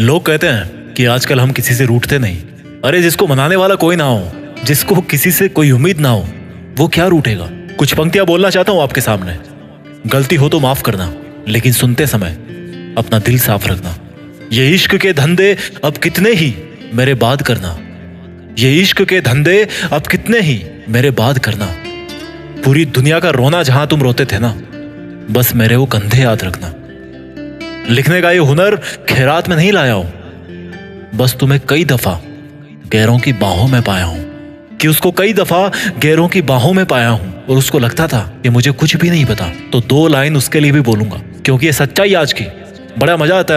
लोग कहते हैं कि आजकल हम किसी से रूठते नहीं। अरे जिसको मनाने वाला कोई ना हो, जिसको किसी से कोई उम्मीद ना हो, वो क्या रूठेगा। कुछ पंक्तियां बोलना चाहता हूं आपके सामने। गलती हो तो माफ करना, लेकिन सुनते समय अपना दिल साफ रखना। ये इश्क के धंधे अब कितने ही मेरे बाद करना। ये इश्क के धंधे अब कितने ही मेरे बाद करना। पूरी दुनिया का रोना जहां तुम रोते थे ना, बस मेरे वो कंधे याद रखना। लिखने का ये हुनर खैरात में नहीं लाया हूं, बस तुम्हें कई दफा गैरों की बाहों में पाया हूं। कि उसको कई दफा गैरों की बाहों में पाया हूं और उसको लगता था कि मुझे कुछ भी नहीं पता। तो 2 लाइन उसके लिए भी बोलूंगा, क्योंकि ये सच्चाई आज की। बड़ा मजा आता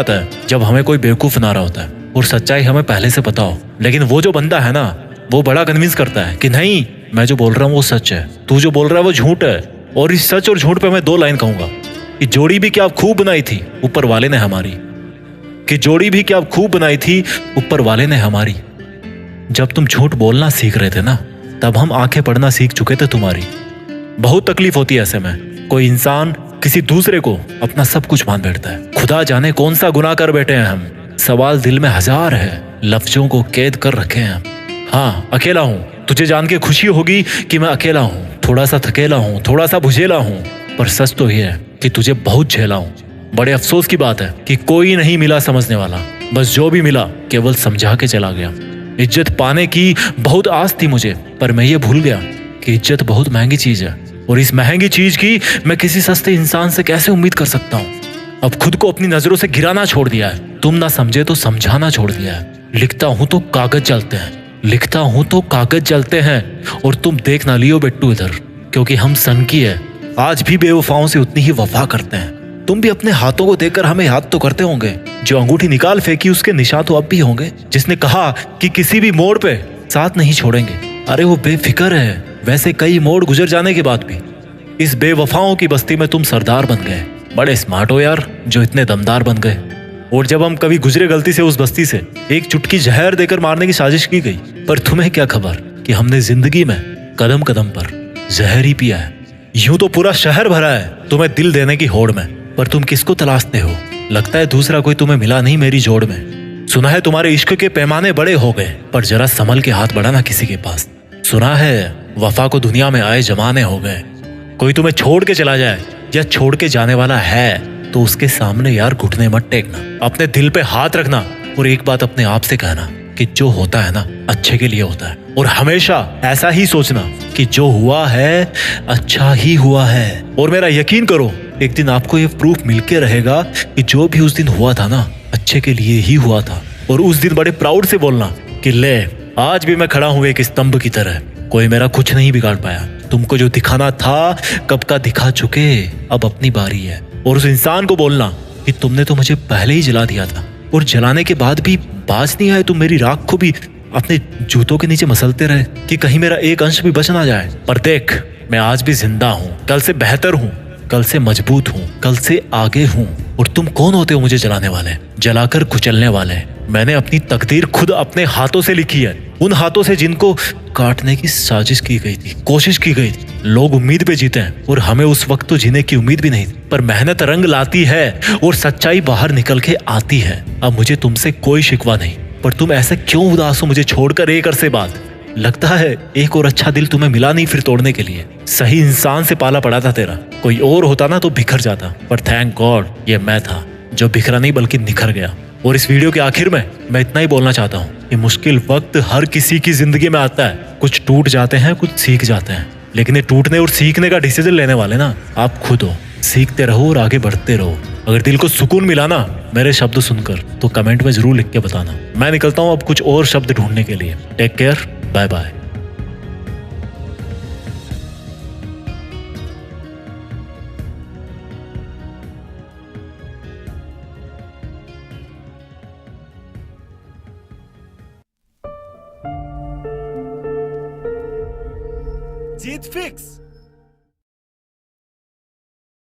है जब हमें कोई बेवकूफ ना रहा होता है और सच्चाई हमें पहले से पता हो। लेकिन वो जो बंदा है ना, वो बड़ा कन्विंस करता है कि नहीं, मैं जो बोल रहा हूँ वो सच है, तू जो बोल रहा है वो झूठ है। और इस सच और झूठ पे मैं 2 लाइन कहूंगा कि जोड़ी भी क्या खूब बनाई थी ऊपर वाले ने हमारी। कि जोड़ी भी क्या खूब बनाई थी ऊपर वाले ने हमारी। जब तुम झूठ बोलना सीख रहे थे ना, तब हम आंखें पढ़ना सीख चुके थे तुम्हारी। बहुत तकलीफ होती है ऐसे में। कोई इंसान किसी दूसरे को अपना सब कुछ मान बैठता है। खुदा जाने कौन सा गुनाह कर बैठे हैं हम। सवाल दिल में हजार है, लफ्जों को कैद कर रखे हैं हम। हाँ, अकेला हूं, तुझे जान के खुशी होगी कि मैं अकेला हूं। थोड़ा सा थकेला हूं, थोड़ा सा बुझेला हूं, पर सच तो ये है कि तुझे बहुत झेला हूं। बड़े अफसोस की बात है कि कोई नहीं मिला समझने वाला। बस जो भी मिला केवल समझा के चला गया। इज्जत पाने की बहुत आस थी मुझे, पर मैं ये भूल गया कि इज्जत बहुत महंगी चीज है। और इस महंगी चीज की मैं किसी सस्ते इंसान से कैसे उम्मीद कर सकता हूँ। अब खुद को अपनी नजरों से गिराना छोड़ दिया है। तुम ना समझे तो समझाना छोड़ दिया है। लिखता हूं तो कागज जलते हैं, लिखता हूं तो कागज जलते हैं। और तुम देख ना लियो बेट्टू इधर, क्योंकि हम सन की है। आज भी बेवफाओं से उतनी ही वफा करते हैं। तुम भी अपने हाथों को देखकर हमें याद तो करते होंगे। जो अंगूठी निकाल फेंकी उसके निशान तो अब भी होंगे। जिसने कहा कि किसी भी मोड़ पे साथ नहीं छोड़ेंगे, अरे वो बेफिक्र है। वैसे कई मोड़ गुजर जाने के बाद भी इस बेवफाओं की बस्ती में तुम सरदार बन गए। बड़े स्मार्ट हो यार, जो इतने दमदार बन गए। और जब हम कभी गुजरे गलती से उस बस्ती से, एक चुटकी जहर देकर मारने की साजिश की गई, पर तुम्हें क्या खबर कि हमने जिंदगी में कदम कदम पर जहर ही पिया है। यूं तो पूरा शहर भरा है तुम्हें दिल देने की होड़ में, पर तुम किसको तलाशते हो। लगता है दूसरा कोई तुम्हें मिला नहीं मेरी जोड़ में। सुना है तुम्हारे इश्क के पैमाने बड़े हो गए, पर जरा संभल के हाथ बढ़ाना किसी के पास। सुना है वफा को दुनिया में आए जमाने हो गए। कोई तुम्हें छोड़ के चला जाए या छोड़ के जाने वाला है तो उसके सामने यार घुटने मत टेकना। अपने दिल पे हाथ रखना और एक बात अपने आप से कहना कि जो होता है ना अच्छे के लिए होता है। और हमेशा ऐसा ही सोचना कि जो हुआ है अच्छा ही हुआ है। और मेरा यकीन करो, एक दिन आपको ये प्रूफ मिलके रहेगा कि जो भी उस दिन हुआ था ना अच्छे के लिए ही हुआ था। और उस दिन बड़े प्राउड से बोलना कि ले, आज भी मैं खड़ा हूं एक स्तंभ की तरह, कोई मेरा कुछ नहीं बिगाड़ पाया। तुमको जो दिखाना था कब का दिखा चुके, अब अपनी बारी है। और उस इंसान को बोलना कि तुमने तो मुझे पहले ही जला दिया था, और जलाने के बाद भी बाज नहीं आए। तुम मेरी राख को भी अपने जूतों के नीचे मसलते रहे कि कहीं मेरा एक अंश भी बच ना जाए। पर देख, मैं आज भी जिंदा हूँ, कल से बेहतर हूँ, कल से मजबूत हूँ, कल से आगे हूँ। और तुम कौन होते हो मुझे जलाने वाले, जलाकर कुचलने वाले। मैंने अपनी तकदीर खुद अपने हाथों से लिखी है, उन हाथों से जिनको काटने की साजिश की गई थी, कोशिश की गई थी। लोग उम्मीद पे जीते हैं और हमें उस वक्त तो जीने की उम्मीद भी नहीं थी, पर मेहनत रंग लाती है और सच्चाई बाहर निकल के आती है। अब मुझे तुमसे कोई शिकवा नहीं, पर तुम ऐसे क्यों उदास हो मुझे छोड़कर एक अरसे बाद। लगता है एक और अच्छा दिल तुम्हें मिला नहीं फिर तोड़ने के लिए। सही इंसान से पाला पड़ा था तेरा, कोई और होता ना तो बिखर जाता। पर थैंक गॉड ये मैं था जो बिखरा नहीं बल्कि निखर गया। और इस वीडियो के आखिर में मैं इतना ही बोलना चाहता हूँ कि मुश्किल वक्त हर किसी की जिंदगी में आता है। कुछ टूट जाते हैं, कुछ सीख जाते हैं, लेकिन ये टूटने और सीखने का डिसीजन लेने वाले ना आप खुद हो। सीखते रहो और आगे बढ़ते रहो। अगर दिल को सुकून मिला ना मेरे शब्द सुनकर, तो कमेंट में जरूर लिख के बताना। मैं निकलता हूँ अब कुछ और शब्द ढूंढने के लिए। Take care, bye bye. जीत फिक्स।